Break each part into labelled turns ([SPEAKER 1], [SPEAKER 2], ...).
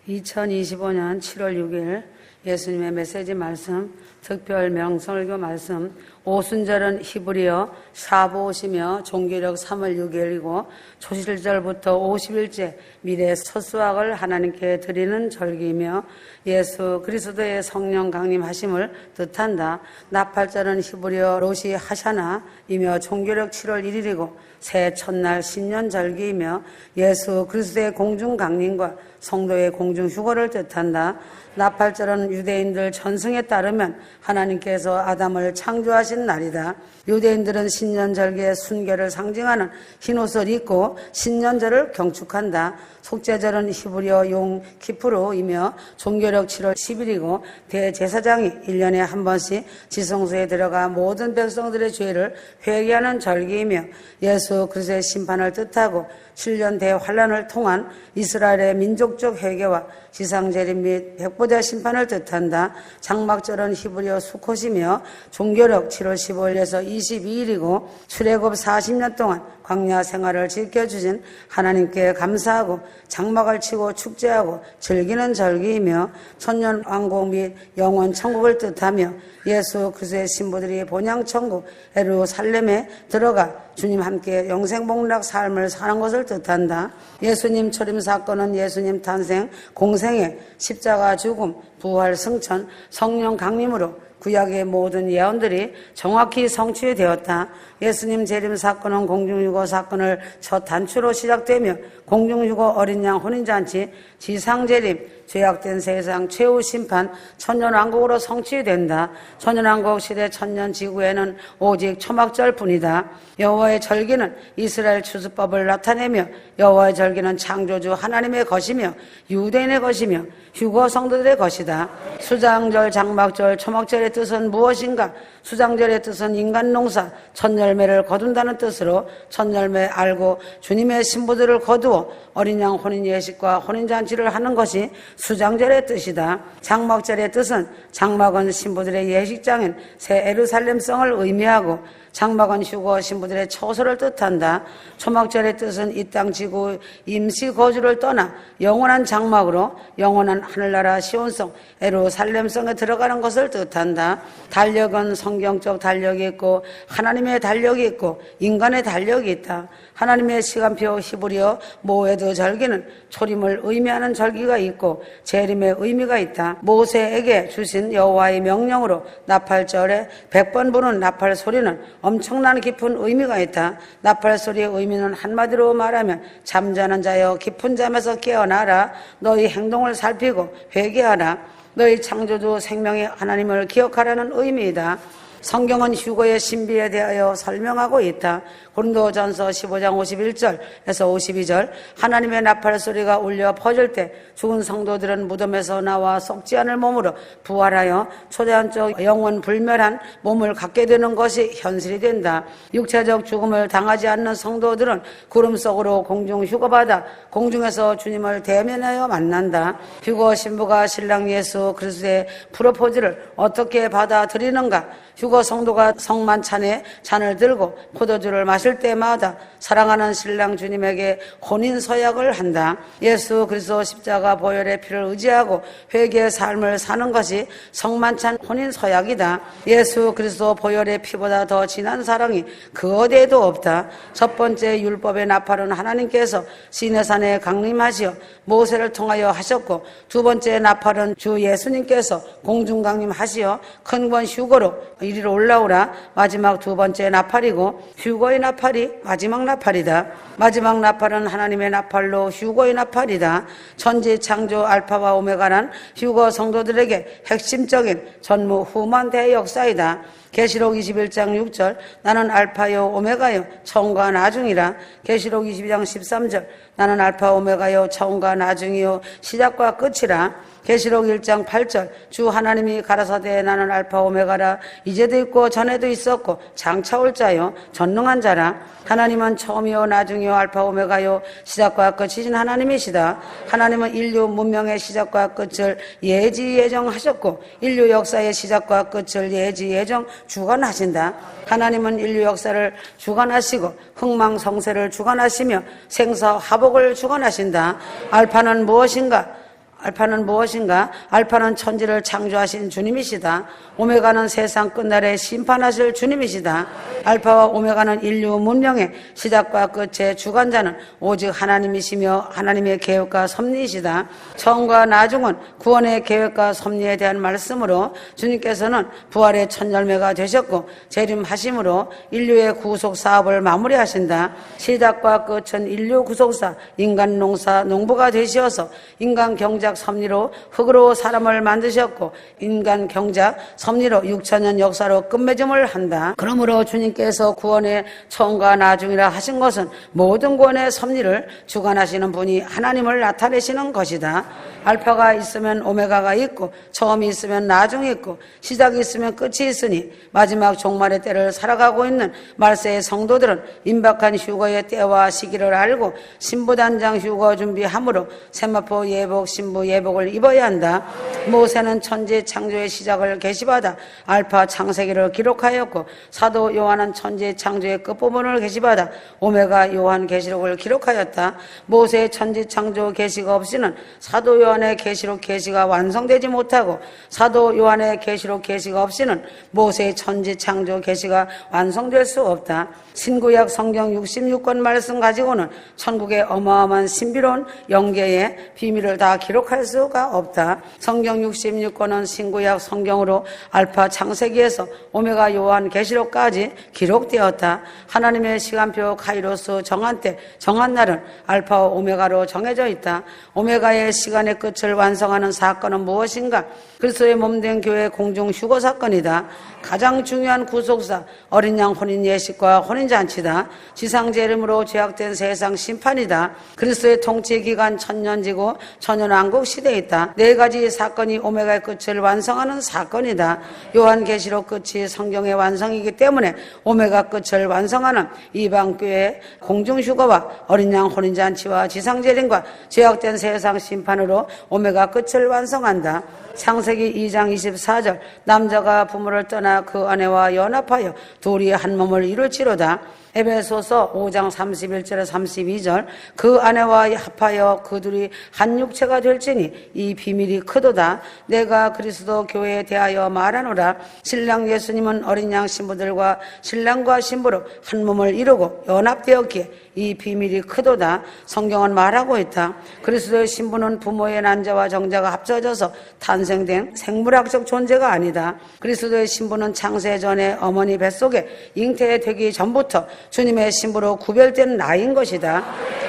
[SPEAKER 1] 2025년 7월 6일 예수님의 메시지 말씀, 특별 명설교 말씀, 오순절은 히브리어 샤보옷이며 종교력 3월 6일이고 초실절부터 50일째 미래 첫수확을 하나님께 드리는 절기이며 예수 그리스도의 성령 강림하심을 뜻한다. 나팔절은 히브리어 로시 하샤나이며 종교력 7월 1일이고 새 첫날 신년절기이며 예수 그리스도의 공중 강림과 성도의 공중 휴거를 뜻한다. 나팔절은 유대인들 전승에 따르면 하나님께서 아담을 창조하신 날이다. 유대인들은 신년절기의 순결을 상징하는 흰옷을 입고 신년절을 경축한다. 속죄절은 히브리어 용 키프로이며 종교력 7월 10일이고 대제사장이 1년에 한 번씩 지성소에 들어가 모든 백성들의 죄를 회개하는 절기이며 예수 그리스도의 심판을 뜻하고 7년 대환란을 통한 이스라엘의 민족적 회개와 지상재림 및 백보자 심판을 뜻한다. 장막절은 히브리어 수콧이며 종교력 7월 15일에서 22일이고 출애굽 40년 동안 광야 생활을 지켜주신 하나님께 감사하고 장막을 치고 축제하고 즐기는 절기이며 천년 왕국 및 영원 천국을 뜻하며 예수 그리스도의 신부들이 본향천국 예루살렘에 들어가 주님 함께 영생복락 삶을 사는 것을 뜻한다. 예수님 초림 사건은 예수님 탄생, 공생애, 십자가 죽음, 부활, 승천, 성령 강림으로 구약의 모든 예언들이 정확히 성취되었다. 예수님 재림 사건은 공중유고 사건을 첫 단추로 시작되며 공중유고 어린 양 혼인잔치, 지상재림, 죄악된 세상 최후 심판, 천년왕국으로 성취된다. 천년왕국 시대 천년지구에는 오직 초막절뿐이다. 여호와의 절기는 이스라엘 추수법을 나타내며 여호와의 절기는 창조주 하나님의 것이며 유대인의 것이며 휴거 성도들의 것이다. 수장절, 장막절, 초막절의 뜻은 무엇인가? 수장절의 뜻은 인간농사, 첫열매를 거둔다는 뜻으로 첫열매 알고 주님의 신부들을 거두어 어린 양 혼인 예식과 혼인잔치를 하는 것이 수장절의 뜻이다. 장막절의 뜻은 장막은 신부들의 예식장인 새 예루살렘성을 의미하고 장막은 휴거 신부들의 처소를 뜻한다. 초막절의 뜻은 이 땅 지구 임시 거주를 떠나 영원한 장막으로 영원한 하늘나라 시온성 예루살렘성에 들어가는 것을 뜻한다. 달력은 성경적 달력이 있고 하나님의 달력이 있고 인간의 달력이 있다. 하나님의 시간표 히브리어 모에드 절기는 초림을 의미하는 절기가 있고 재림의 의미가 있다. 모세에게 주신 여호와의 명령으로 나팔절에 100번 부는 나팔 소리는 엄청난 깊은 의미가 있다. 나팔 소리의 의미는 한마디로 말하면 잠자는 자여 깊은 잠에서 깨어나라. 너희 행동을 살피고 회개하라. 너희 창조주 생명의 하나님을 기억하라는 의미이다. 성경은 휴거의 신비에 대하여 설명하고 있다. 고린도전서 15장 51절에서 52절 하나님의 나팔 소리가 울려 퍼질 때 죽은 성도들은 무덤에서 나와 썩지 않을 몸으로 부활하여 초자연적 영원 불멸한 몸을 갖게 되는 것이 현실이 된다. 육체적 죽음을 당하지 않는 성도들은 구름 속으로 공중 휴거받아 공중에서 주님을 대면하여 만난다. 휴거 신부가 신랑 예수 그리스도의 프로포즈를 어떻게 받아들이는가? 휴거 성도가 성만찬에 잔을 들고 포도주를 마실 때마다 사랑하는 신랑 주님에게 혼인 서약을 한다. 예수 그리스도 십자가 보혈의 피를 의지하고 회개의 삶을 사는 것이 성만찬 혼인 서약이다. 예수 그리스도 보혈의 피보다 더 진한 사랑이 그 어디에도 없다. 첫 번째 율법의 나팔은 하나님께서 시내산에 강림하시어 모세를 통하여 하셨고 두 번째 나팔은 주 예수님께서 공중 강림하시어 큰 권 휴거로 이리로 올라오라. 마지막 두 번째 나팔이고 휴거의 나팔이 마지막 나팔이다. 마지막 나팔은 하나님의 나팔로 휴거의 나팔이다. 천지 창조 알파와 오메가란 휴거 성도들에게 핵심적인 전무후무한 대역사이다. 계시록 21장 6절 나는 알파요 오메가요 처음과 나중이라. 계시록 22장 13절 나는 알파 오메가요 처음과 나중이요 시작과 끝이라. 계시록 1장 8절 주 하나님이 가라사대 나는 알파 오메가라. 이제도 있고 전에도 있었고 장차 올 자요 전능한 자라. 하나님은 처음이요 나중이요 알파 오메가요 시작과 끝이신 하나님이시다. 하나님은 인류 문명의 시작과 끝을 예지 예정하셨고 인류 역사의 시작과 끝을 예지 예정 주관하신다. 하나님은 인류 역사를 주관하시고 흥망성쇠를 주관하시며 생사화복을 주관하신다. 알파는 무엇인가? 알파는 무엇인가? 알파는 천지를 창조하신 주님이시다. 오메가는 세상 끝날에 심판하실 주님이시다. 알파와 오메가는 인류 문명의 시작과 끝의 주관자는 오직 하나님이시며 하나님의 계획과 섭리이시다. 처음과 나중은 구원의 계획과 섭리에 대한 말씀으로 주님께서는 부활의 첫 열매가 되셨고 재림하심으로 인류의 구속 사업을 마무리하신다. 시작과 끝은 인류 구속사, 인간 농사, 농부가 되시어서 인간 경작 섭리로 흙으로 사람을 만드셨고 인간 경작 섭리로 6천년 역사로 끝맺음을 한다. 그러므로 주님께서 구원의 처음과 나중이라 하신 것은 모든 구원의 섭리를 주관하시는 분이 하나님을 나타내시는 것이다. 알파가 있으면 오메가가 있고 처음이 있으면 나중이 있고 시작이 있으면 끝이 있으니 마지막 종말의 때를 살아가고 있는 말세의 성도들은 임박한 휴거의 때와 시기를 알고 신부단장 휴거 준비함으로 세마포 예복 신부 예복을 입어야 한다. 모세는 천지 창조의 시작을 계시받아 알파 창세기를 기록하였고 사도 요한은 천지 창조의 끝부분을 계시받아 오메가 요한 계시록을 기록하였다. 모세의 천지 창조 계시가 없이는 사도 요한의 계시록 계시가 완성되지 못하고 사도 요한의 계시록 계시가 없이는 모세의 천지 창조 계시가 완성될 수 없다. 신구약 성경 66권 말씀 가지고는 천국의 어마어마한 신비로운 영계의 비밀을 다 기록할 수가 없다. 성경 66권은 신구약 성경으로 알파 창세기에서 오메가 요한 계시록까지 기록되었다. 하나님의 시간표 카이로스 정한 때 정한 날은 알파와 오메가로 정해져 있다. 오메가의 시간의 끝을 완성하는 사건은 무엇인가? 그리스도의 몸된 교회 공중 휴거 사건이다. 가장 중요한 구속사 어린 양 혼인 예식과 혼인잔치다. 지상재림으로 죄악된 세상 심판이다. 그리스도의 통치 기간 천년지고 천년왕국 시대에 있다. 네 가지 사건이 오메가의 끝을 완성하는 사건이다. 요한계시록 끝이 성경의 완성이기 때문에 오메가 끝을 완성하는 이방교회의 공중휴거와 어린 양 혼인잔치와 지상재림과 죄악된 세상 심판으로 오메가 끝을 완성한다. 창세기 2장 24절 남자가 부모를 떠나 그 아내와 연합하여 둘이 한 몸을 이룰지로다. 에베소서 5장 31절에 32절 그 아내와 합하여 그 둘이 한 육체가 될지니 이 비밀이 크도다. 내가 그리스도 교회에 대하여 말하노라. 신랑 예수님은 어린 양 신부들과 신랑과 신부로 한 몸을 이루고 연합되었기에 이 비밀이 크도다. 성경은 말하고 있다. 그리스도의 신부는 부모의 난자와 정자가 합쳐져서 탄생된 생물학적 존재가 아니다. 그리스도의 신부는 창세 전에 어머니 뱃속에 잉태되기 전부터 주님의 신부로 구별된 나인 것이다.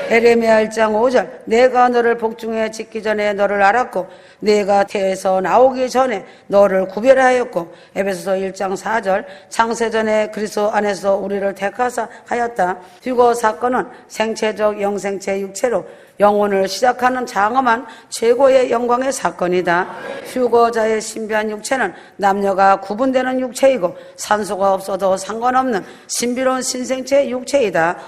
[SPEAKER 1] 에레미야 1장 5절 내가 너를 복중에 짓기 전에 너를 알았고 내가 태에서 나오기 전에 너를 구별하였고 에베소서 1장 4절 창세 전에 그리스도 안에서 우리를 택하사 하였다. 휴거 사건은 생체적 영생체 육체로 영혼을 시작하는 장엄한 최고의 영광의 사건이다. 휴거자의 신비한 육체는 남녀가 구분되는 육체이고 산소가 없어도 상관없는 신비로운 신생체 육체이다.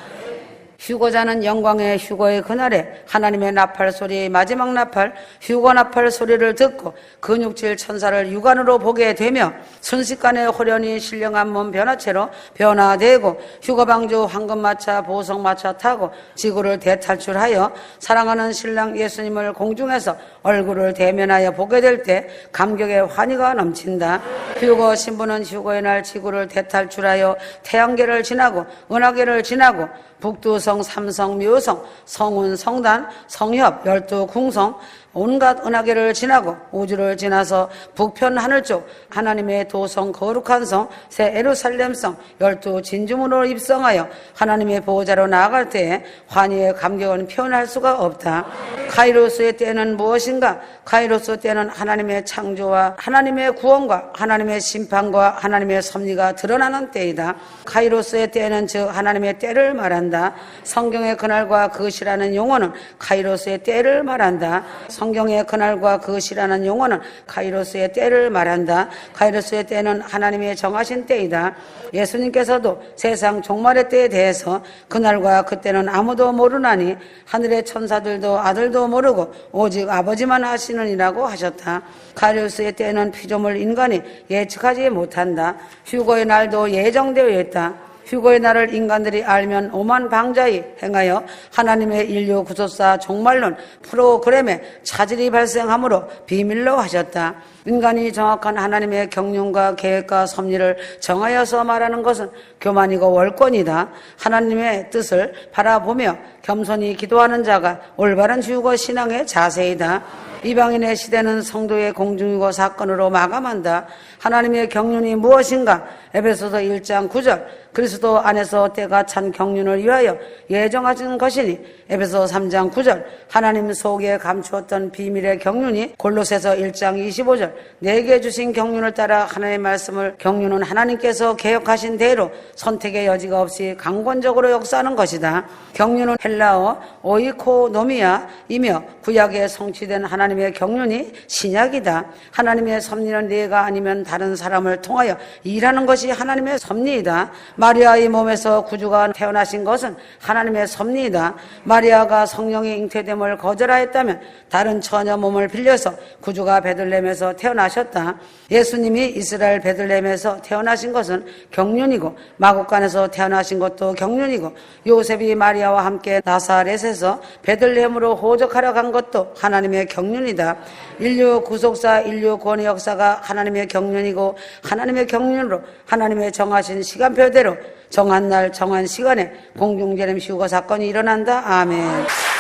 [SPEAKER 1] 휴거자는 영광의 휴거의 그날에 하나님의 나팔 소리 마지막 나팔 휴거 나팔 소리를 듣고 근육질 천사를 육안으로 보게 되며 순식간에 호련히 신령한 몸 변화체로 변화되고 휴거방주 황금마차 보석마차 타고 지구를 대탈출하여 사랑하는 신랑 예수님을 공중에서 얼굴을 대면하여 보게 될 때 감격의 환희가 넘친다. 휴거 신부는 휴거의 날 지구를 대탈출하여 태양계를 지나고 은하계를 지나고 북두성, 삼성, 묘성, 성운, 성단, 성협, 12궁성, 온갖 은하계를 지나고 우주를 지나서 북편 하늘 쪽 하나님의 도성 거룩한 성 새 예루살렘성 12진주문으로 입성하여 하나님의 보호자로 나아갈 때에 환희의 감격은 표현할 수가 없다. 카이로스의 때는 무엇인가? 카이로스 때는 하나님의 창조와 하나님의 구원과 하나님의 심판과 하나님의 섭리가 드러나는 때이다. 카이로스의 때는 즉 하나님의 때를 말한다. 성경의 그날과 그것이라는 용어는 카이로스의 때를 말한다. 성경의 그날과 그것이라는 용어는 카이로스의 때를 말한다. 카이로스의 때는 하나님의 정하신 때이다. 예수님께서도 세상 종말의 때에 대해서 그날과 그때는 아무도 모르나니 하늘의 천사들도 아들도 모르고 오직 아버지만 아시느니라고 하셨다. 카이로스의 때는 피조물 인간이 예측하지 못한다. 휴거의 날도 예정되어 있다. 휴거의 날을 인간들이 알면 오만 방자히 행하여 하나님의 인류 구속사 종말론 프로그램에 차질이 발생하므로 비밀로 하셨다. 인간이 정확한 하나님의 경륜과 계획과 섭리를 정하여서 말하는 것은 교만이고 월권이다. 하나님의 뜻을 바라보며 겸손히 기도하는 자가 올바른 휴거 신앙의 자세이다. 이방인의 시대는 성도의 공중이고 사건으로 마감한다. 하나님의 경륜이 무엇인가? 에베소서 1장 9절 그리스도 안에서 때가 찬 경륜을 위하여 예정하신 것이니 에베소 3장 9절 하나님 속에 감추었던 비밀의 경륜이 골로새서 1장 25절 내게 주신 경륜을 따라 하나님의 말씀을 경륜은 하나님께서 계획하신 대로 선택의 여지가 없이 강권적으로 역사하는 것이다. 경륜은 헬라어 오이코노미아이며 구약에 성취된 하나님의 경륜이 신약이다. 하나님의 섭리는 내가 아니면 다른 사람을 통하여 일하는 것이 하나님의 섭리이다. 마리아의 몸에서 구주가 태어나신 것은 하나님의 섭리이다. 마리아가 성령의 잉태됨을 거절하였다면 다른 처녀 몸을 빌려서 구주가 베들레헴에서 태어나셨다. 예수님이 이스라엘 베들레헴에서 태어나신 것은 경륜이고 마국간에서 태어나신 것도 경륜이고 요셉이 마리아와 함께 나사렛에서 베들레헴으로 호적하러 간 것도 하나님의 경륜이다. 인류 구속사 인류 구원의 역사가 하나님의 경륜이고 하나님의 경륜으로 하나님의 정하신 시간표대로 정한 날 정한 시간에 공중재림 휴거 사건이 일어난다. 아멘.